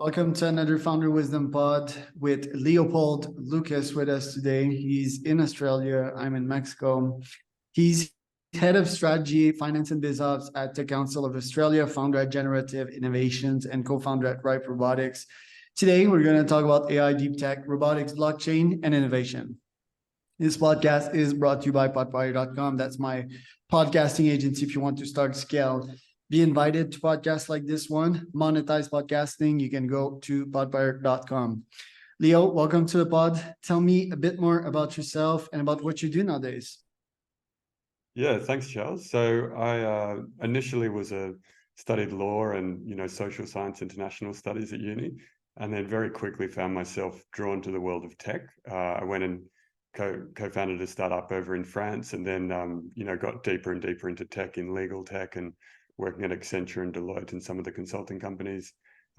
Welcome to another Founder Wisdom Pod with Leopold Lucas with us today. He's in Australia. I'm in Mexico. He's head of strategy, finance, and biz ops at the Council of Australia, founder at Generative Innovations, and co-founder at Rip Robotics. Today, we're going to talk about AI, deep tech, robotics, blockchain, and innovation. This podcast is brought to you by podfire.com. That's my podcasting agency if you want to start, scale, be invited to podcasts like this one, monetize podcasting, you can go to podfire.com. Leo, welcome to the pod. Tell me a bit more about yourself and about what you do nowadays. Yeah, thanks, Charles. So I initially studied law and social science international studies at uni, and then very quickly found myself drawn to the world of tech. I went and co-founded a startup over in France, and then got deeper and deeper into tech, in legal tech, and working at Accenture and Deloitte and some of the consulting companies,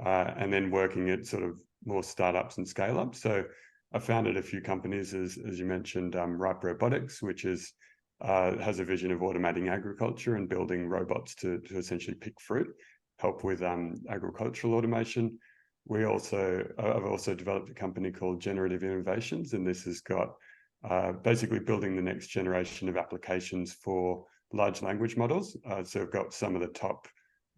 and then working at sort of more startups and scale-ups. So I founded a few companies, as you mentioned, Rip Robotics, which is has a vision of automating agriculture and building robots to essentially pick fruit, help with agricultural automation. I've also developed a company called Generative Innovations, and this has got basically building the next generation of applications for large language models. So we've got some of the top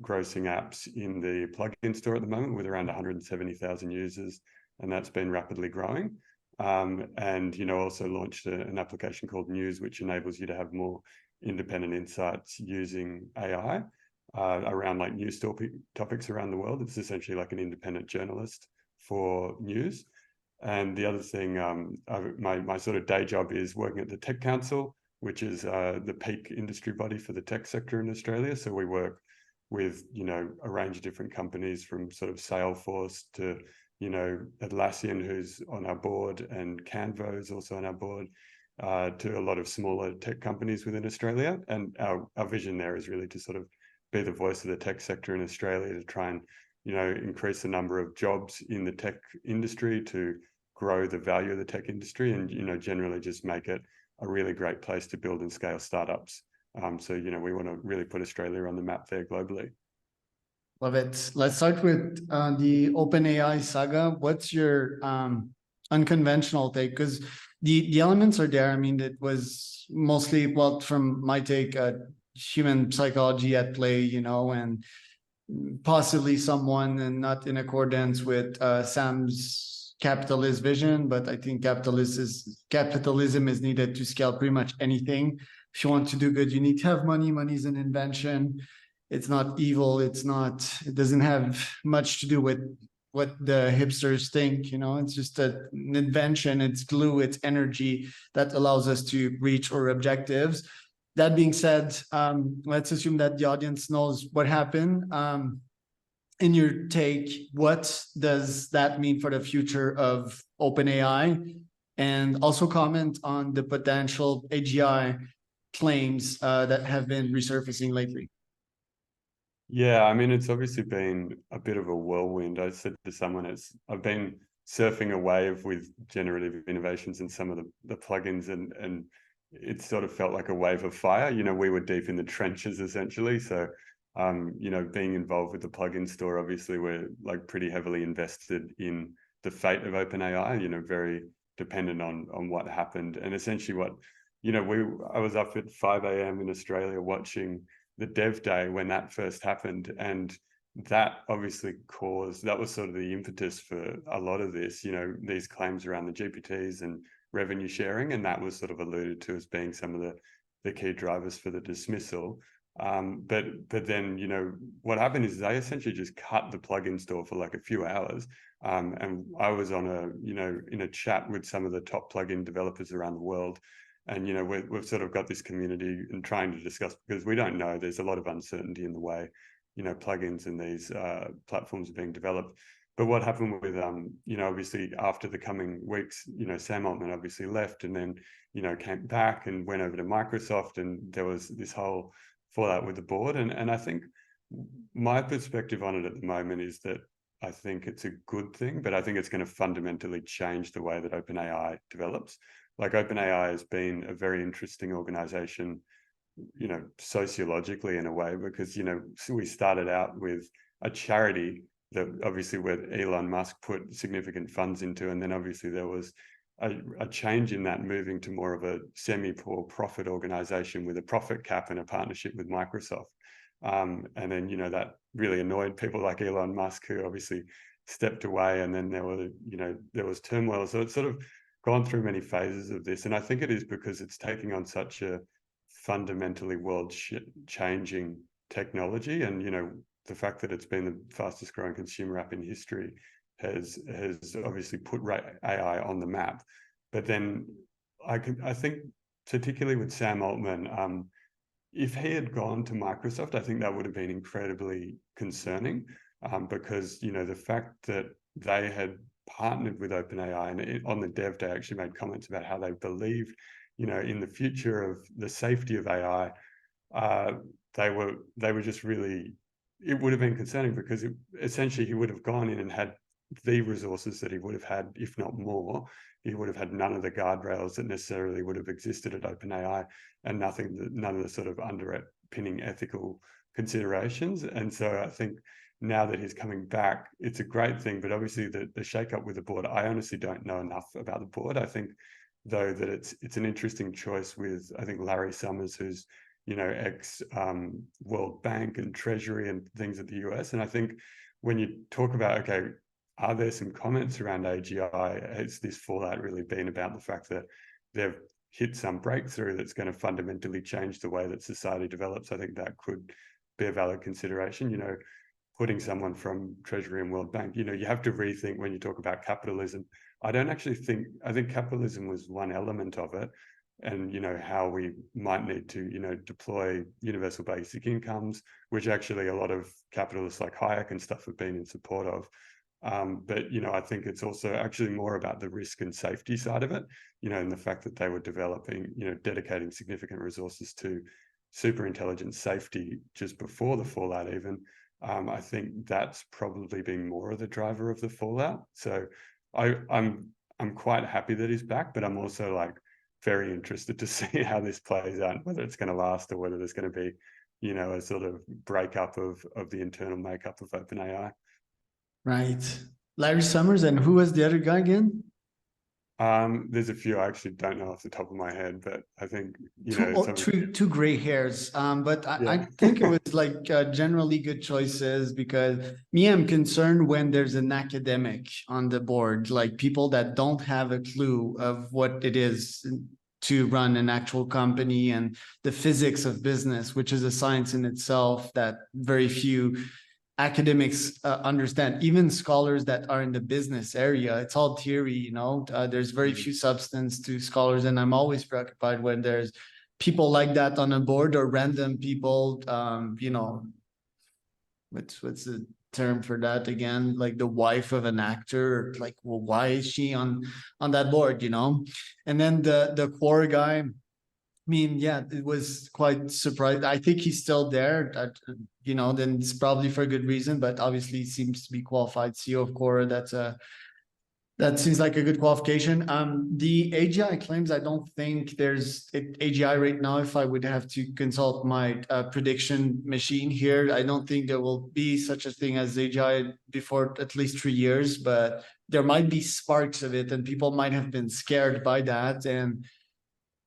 grossing apps in the plugin store at the moment with around 170,000 users, and that's been rapidly growing. And also launched an application called News, which enables you to have more independent insights using AI around like news topics around the world. It's essentially like an independent journalist for news. And the other thing, my sort of day job is working at the Tech Council, which is the peak industry body for the tech sector in Australia. So we work with a range of different companies, from sort of Salesforce to Atlassian, who's on our board, and Canva is also on our board, to a lot of smaller tech companies within Australia. And our vision there is really to sort of be the voice of the tech sector in Australia, to try and increase the number of jobs in the tech industry, to grow the value of the tech industry, and generally just make it a really great place to build and scale startups. So we want to really put Australia on the map there globally. Love it. Let's start with the OpenAI saga. What's your unconventional take? Because the elements are there. I mean, it was mostly, well, from my take, human psychology at play, and possibly someone and not in accordance with Sam's capitalist vision. But I think capitalism is needed to scale pretty much anything. If you want to do good, you need to have money. Money is an invention. It's not evil. It doesn't have much to do with what the hipsters think, it's just an invention. It's glue, it's energy that allows us to reach our objectives. That being said, let's assume that the audience knows what happened. In your take, what does that mean for the future of OpenAI? And also comment on the potential AGI claims that have been resurfacing lately. Yeah, I mean, it's obviously been a bit of a whirlwind. I said to someone, I've been surfing a wave with generative innovations and some of the plugins, and it sort of felt like a wave of fire. We were deep in the trenches essentially. So, being involved with the plugin store, obviously we're like pretty heavily invested in the fate of OpenAI, very dependent on what happened. And essentially I was up at 5 a.m. in Australia watching the dev day when that first happened, and that obviously that was sort of the impetus for a lot of this, these claims around the GPTs and revenue sharing, and that was sort of alluded to as being some of the key drivers for the dismissal. But then what happened is they essentially just cut the plugin store for like a few hours, and I was on in a chat with some of the top plugin developers around the world. And we've sort of got this community and trying to discuss, because we don't know, there's a lot of uncertainty in the way plugins and these platforms are being developed. But what happened with obviously after the coming weeks, Sam Altman obviously left, and then came back and went over to Microsoft, and there was this whole fallout with the board. And I think my perspective on it at the moment is that I think it's a good thing, but I think it's going to fundamentally change the way that OpenAI develops. Like, OpenAI has been a very interesting organization, sociologically in a way, because, we started out with a charity obviously where Elon Musk put significant funds into, and then obviously there was a change in that, moving to more of a semi-for-profit organization with a profit cap and a partnership with Microsoft. And then, you know, that really annoyed people like Elon Musk, who obviously stepped away, and then there was turmoil. So it's sort of gone through many phases of this. And I think it is because it's taking on such a fundamentally world-changing technology. And, you know, the fact that it's been the fastest growing consumer app in history has obviously put AI on the map. But then I think particularly with Sam Altman, if he had gone to Microsoft, I think that would have been incredibly concerning, because, you know, the fact that they had partnered with OpenAI, and on the dev day actually made comments about how they believed, you know, in the future of the safety of AI, they were just really, it would have been concerning, because essentially he would have gone in and had the resources that he would have had, if not more. He would have had none of the guardrails that necessarily would have existed at OpenAI, and none of the sort of underpinning ethical considerations. And so I think now that he's coming back, it's a great thing. But obviously the shakeup with the board, I honestly don't know enough about the board. I think, though, that it's an interesting choice with, I think, Larry Summers, who's, you know, ex World Bank and Treasury and things at the US. And I think when you talk about, okay, are there some comments around AGI? Has this fallout really been about the fact that they've hit some breakthrough that's going to fundamentally change the way that society develops? I think that could be a valid consideration. You know, putting someone from Treasury and World Bank, you know, you have to rethink when you talk about capitalism. I think capitalism was one element of it, and, you know, how we might need to, you know, deploy universal basic incomes, which actually a lot of capitalists like Hayek and stuff have been in support of. But, you know, I think it's also actually more about the risk and safety side of it, you know, and the fact that they were developing, you know, dedicating significant resources to super intelligence safety just before the fallout even. I think that's probably been more of the driver of the fallout. So I'm quite happy that he's back, but I'm also like very interested to see how this plays out, whether it's going to last or whether there's going to be, you know, a sort of breakup of the internal makeup of OpenAI. Right. Larry Summers, and who was the other guy again? There's a few I actually don't know off the top of my head, but I think, you know, Two gray hairs. But yeah. I think it was like generally good choices, because I'm concerned when there's an academic on the board, like people that don't have a clue of what it is to run an actual company and the physics of business, which is a science in itself that very few academics understand. Even scholars that are in the business area, it's all theory, you know. There's very few substance to scholars, and I'm always preoccupied when there's people like that on a board, or random people, you know, what's the term for that again, like the wife of an actor, like, well, why is she on that board, you know? And then the core guy, I mean, yeah, it was quite surprised. I think he's still there. You know, then it's probably for a good reason, but obviously he seems to be qualified CEO of Quora. That seems like a good qualification. The AGI claims, I don't think there's AGI right now. If I would have to consult my prediction machine here, I don't think there will be such a thing as AGI before at least 3 years, but there might be sparks of it, and people might have been scared by that. And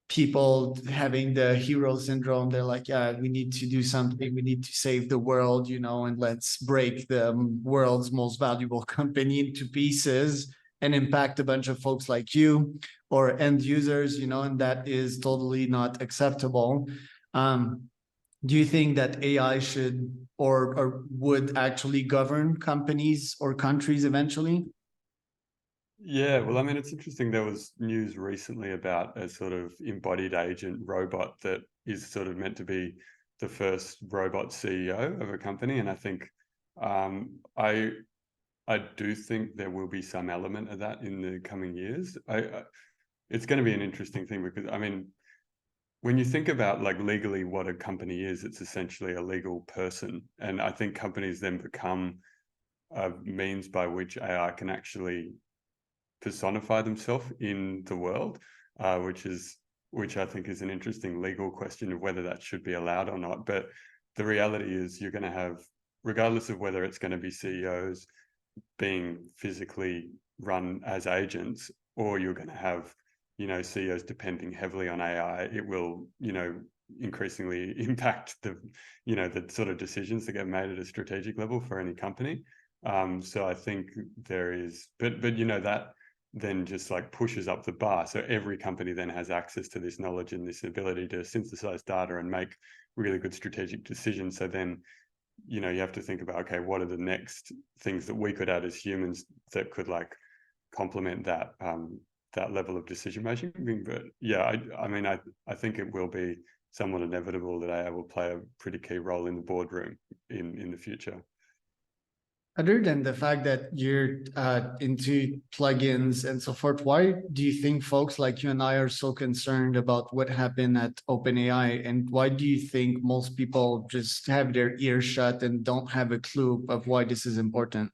people having the hero syndrome, they're like, yeah, we need to do something, we need to save the world, you know, and let's break the world's most valuable company into pieces and impact a bunch of folks like you or end users, you know, and that is totally not acceptable. Do you think that AI should or would actually govern companies or countries eventually? Yeah, well, I mean, it's interesting. There was news recently about a sort of embodied agent robot that is sort of meant to be the first robot CEO of a company. And I think I do think there will be some element of that in the coming years. It's going to be an interesting thing, because, I mean, when you think about like legally what a company is, it's essentially a legal person. And I think companies then become a means by which AI can actually personify themselves in the world, which I think is an interesting legal question of whether that should be allowed or not. But the reality is you're going to have regardless of whether it's going to be CEOs being physically run as agents, or you're going to have, CEOs depending heavily on AI, it will, increasingly impact the sort of decisions that get made at a strategic level for any company. So I think there is, but that then just like pushes up the bar. So every company then has access to this knowledge and this ability to synthesize data and make really good strategic decisions. So then, you have to think about, okay, what are the next things that we could add as humans that could like complement that that level of decision making. But yeah, I think it will be somewhat inevitable that AI will play a pretty key role in the boardroom in the future. Other than the fact that you're into plugins and so forth, why do you think folks like you and I are so concerned about what happened at OpenAI? And why do you think most people just have their ears shut and don't have a clue of why this is important?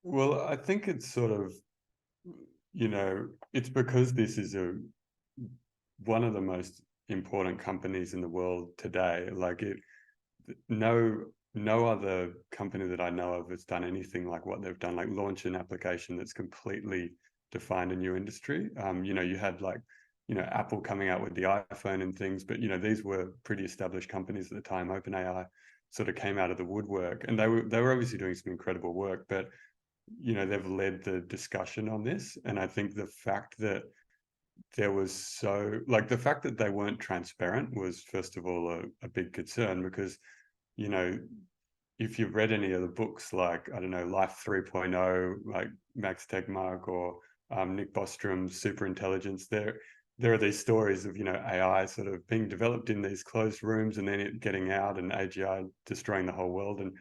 Well, I think it's sort of, it's because this is one of the most important companies in the world today. Like no other company that I know of has done anything like what they've done, like launch an application that's completely defined a new industry. You had like, Apple coming out with the iPhone and things, but these were pretty established companies at the time. OpenAI sort of came out of the woodwork, and they were obviously doing some incredible work, but they've led the discussion on this. And I think the fact that there was the fact that they weren't transparent was, first of all, a big concern, because if you've read any of the books, like, I don't know, Life 3.0, like Max Tegmark or Nick Bostrom's Superintelligence, there are these stories of, AI sort of being developed in these closed rooms and then it getting out and AGI destroying the whole world. And,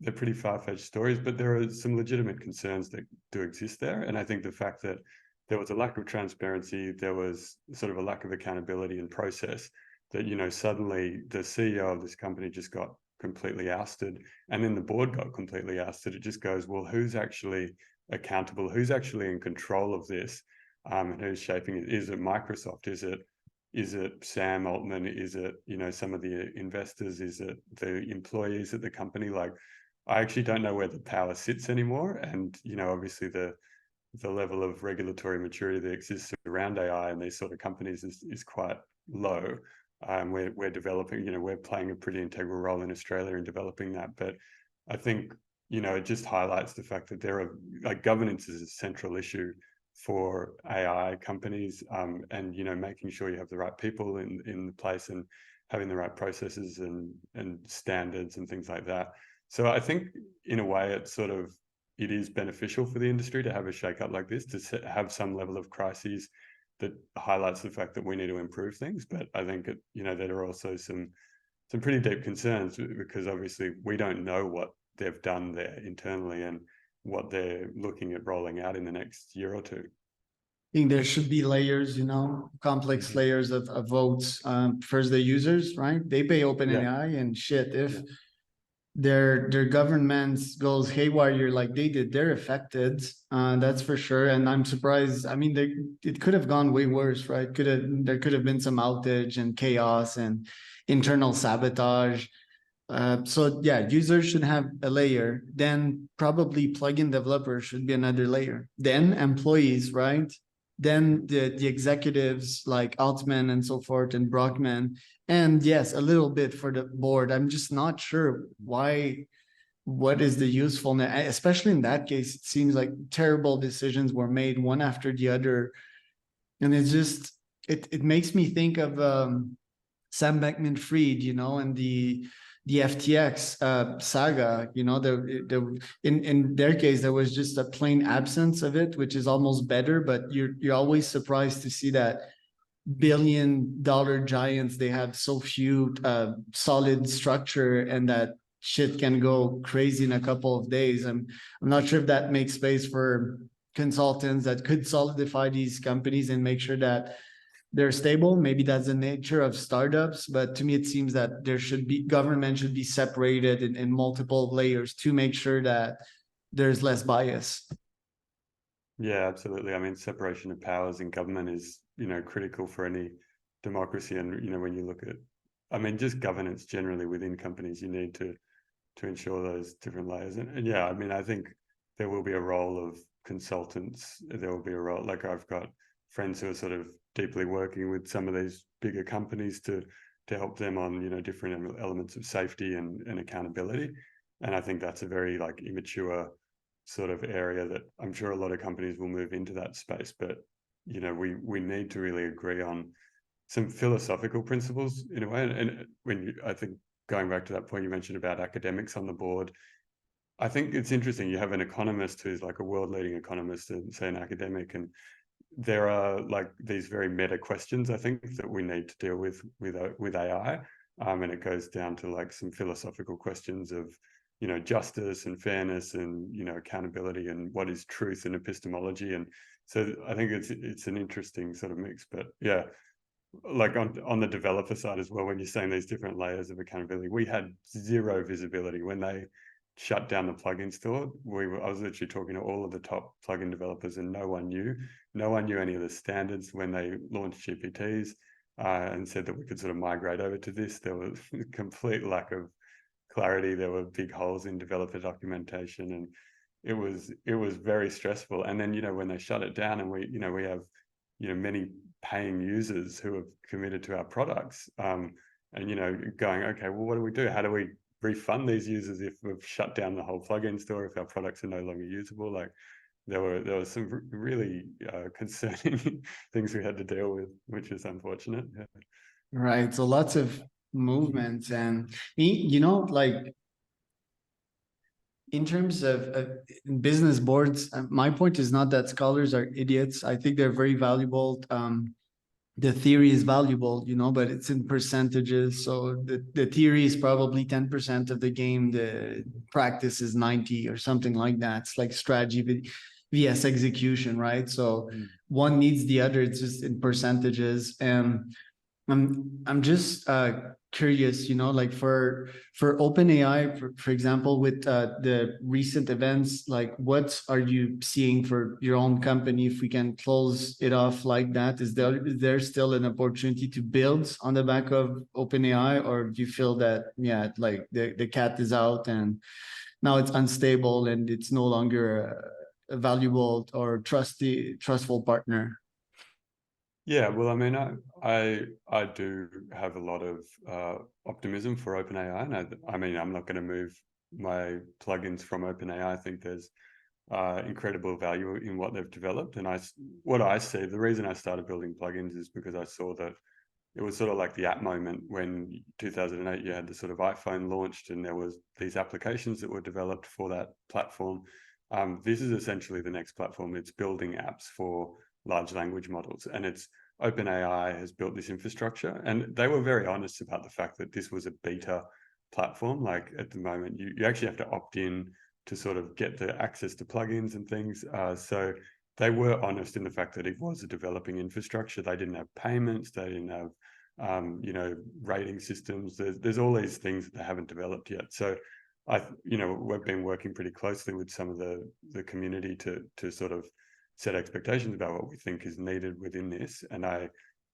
they're pretty far-fetched stories, but there are some legitimate concerns that do exist there. And I think the fact that there was a lack of transparency, there was sort of a lack of accountability and process, that, suddenly the CEO of this company just got completely ousted, and then the board got completely ousted. It just goes, well, who's actually accountable? Who's actually in control of this? And who's shaping it? Is it Microsoft? Is it Sam Altman? Is it, some of the investors? Is it the employees at the company? Like, I actually don't know where the power sits anymore. And, obviously the level of regulatory maturity that exists around AI and these sort of companies is quite low. We're developing, we're playing a pretty integral role in Australia in developing that. But I think, it just highlights the fact that there are, like, governance is a central issue for AI companies, and, making sure you have the right people in the place and having the right processes and standards and things like that. So I think in a way it is beneficial for the industry to have a shakeup like this, to have some level of crises that highlights the fact that we need to improve things. But I think there are also some pretty deep concerns, because obviously we don't know what they've done there internally and what they're looking at rolling out in the next year or two. I think there should be layers, complex layers of votes. First, the users, right? They pay OpenAI, and shit, if their governments goes haywire like they did, they're affected. That's for sure. And I'm surprised. I mean, it could have gone way worse, right? There could have been some outage and chaos and internal sabotage. So yeah, users should have a layer. Then probably plugin developers should be another layer. Then employees, right? Then the executives like Altman and so forth and Brockman. And yes, a little bit for the board. I'm just not sure what is the usefulness, especially in that case. It seems like terrible decisions were made one after the other. And it's just, it makes me think of Sam Bankman-Fried, and the FTX saga. In their case, there was just a plain absence of it, which is almost better. But you're always surprised to see that billion-dollar giants, they have so few solid structure, and that shit can go crazy in a couple of days. I'm not sure if that makes space for consultants that could solidify these companies and make sure that they're stable. Maybe that's the nature of startups, but to me, it seems that government should be separated in multiple layers to make sure that there's less bias. Yeah, absolutely. I mean, separation of powers in government is, critical for any democracy. And, when you look at I mean, just governance generally within companies, you need to ensure those different layers. And yeah, I mean, I think there will be a role of consultants. There will be a role, like I've got friends who are sort of deeply working with some of these bigger companies to help them on, you know, different elements of safety and accountability. And I think that's a very like immature sort of area that I'm sure a lot of companies will move into that space. But, you know, we need to really agree on some philosophical principles in a way. And when I think going back to that point you mentioned about academics on the board, I think it's interesting. You have an economist who's like a world-leading economist and say an academic, and there are like these very meta questions I think that we need to deal with AI, and it goes down to like some philosophical questions of, you know, justice and fairness and, you know, accountability and what is truth and epistemology. And so I think it's an interesting sort of mix. But yeah, like on the developer side as well, when you're saying these different layers of accountability, we had zero visibility when they shut down the plugin store. I was literally talking to all of the top plugin developers, and no one knew any of the standards when they launched GPTs, and said that we could sort of migrate over to this. There was a complete lack of clarity. There were big holes in developer documentation, and it was very stressful. And then, you know, when they shut it down, and we have, you know, many paying users who have committed to our products, and, you know, going, okay, well, what do we do? How do we refund these users if we've shut down the whole plugin store, if our products are no longer usable? Like there were some really concerning things we had to deal with, which is unfortunate. Yeah. Right. So lots of movements, and you know, like in terms of business boards, my point is not that scholars are idiots. I think they're very valuable. The theory is valuable, you know, but it's in percentages. So the theory is probably 10% of the game. The practice is 90 or something like that. It's like strategy vs execution, right? So one needs the other. It's just in percentages. And I'm just curious, you know, like for OpenAI, for example, with the recent events, like what are you seeing for your own company? If we can close it off like that, is there still an opportunity to build on the back of OpenAI, or do you feel that, yeah, like the cat is out and now it's unstable and it's no longer a valuable or trustful partner? Yeah, well, I mean, I do have a lot of optimism for OpenAI, and I mean, I'm not going to move my plugins from OpenAI. I think there's incredible value in what they've developed, and what I see, the reason I started building plugins is because I saw that it was sort of like the app moment when 2008 you had the sort of iPhone launched, and there was these applications that were developed for that platform. This is essentially the next platform. It's building apps for large language models, and it's OpenAI has built this infrastructure, and they were very honest about the fact that this was a beta platform. Like at the moment, you actually have to opt in to sort of get the access to plugins and things. So they were honest in the fact that it was a developing infrastructure. They didn't have payments. They didn't have, you know, rating systems. There's all these things that they haven't developed yet. So you know, we've been working pretty closely with some of the community to sort of set expectations about what we think is needed within this, and I,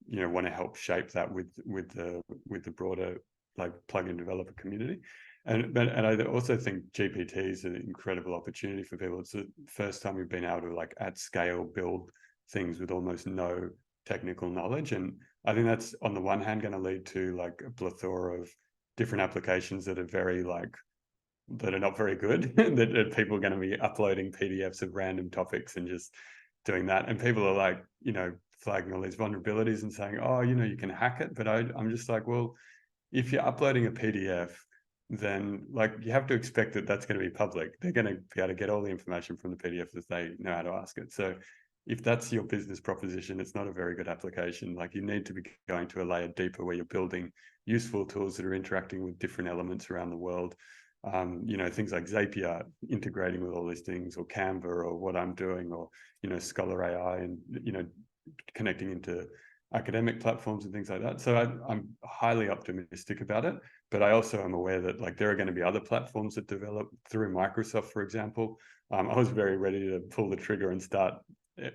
you know, want to help shape that with the broader like plugin developer community. And I also think GPT is an incredible opportunity for people. It's the first time we've been able to like at scale build things with almost no technical knowledge, and I think that's on the one hand going to lead to like a plethora of different applications that are very like that are not very good, that people are going to be uploading PDFs of random topics and just doing that. And people are like, you know, flagging all these vulnerabilities and saying, oh, you know, you can hack it. But I'm just like, well, if you're uploading a PDF, then like you have to expect that that's going to be public. They're going to be able to get all the information from the PDF if they know how to ask it. So if that's your business proposition, it's not a very good application. Like you need to be going to a layer deeper where you're building useful tools that are interacting with different elements around the world. You know, things like Zapier integrating with all these things, or Canva, or what I'm doing, or, you know, Scholar AI, and, you know, connecting into academic platforms and things like that. So I'm highly optimistic about it, but I also am aware that like there are going to be other platforms that develop through Microsoft, for example. I was very ready to pull the trigger and start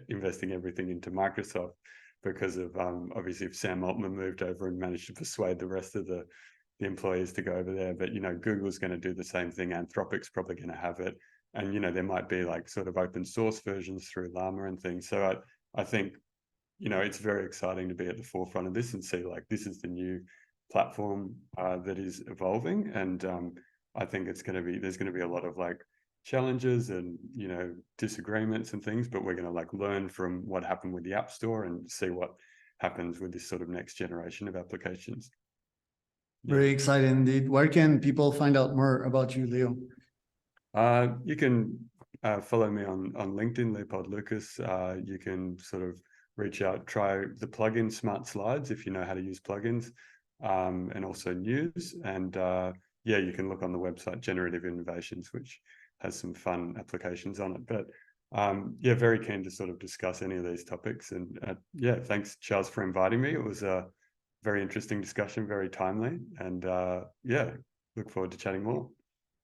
investing everything into Microsoft, because of obviously if Sam Altman moved over and managed to persuade the rest of the employees to go over there. But, you know, Google's going to do the same thing. Anthropic's probably going to have it. And, you know, there might be like sort of open source versions through Llama and things. So I think, you know, it's very exciting to be at the forefront of this and see like this is the new platform that is evolving. And I think it's going to be, there's going to be a lot of like challenges and, you know, disagreements and things, but we're going to like learn from what happened with the App Store and see what happens with this sort of next generation of applications. Very excited indeed. Where can people find out more about you, Leo? You can follow me on LinkedIn, Leopold Lucas. You can sort of reach out, try the plugin Smart Slides if you know how to use plugins, and also news. And yeah, you can look on the website Generative Innovations, which has some fun applications on it. But yeah, very keen to sort of discuss any of these topics. And yeah, thanks, Charles, for inviting me. It was a very interesting discussion, very timely. And yeah, look forward to chatting more.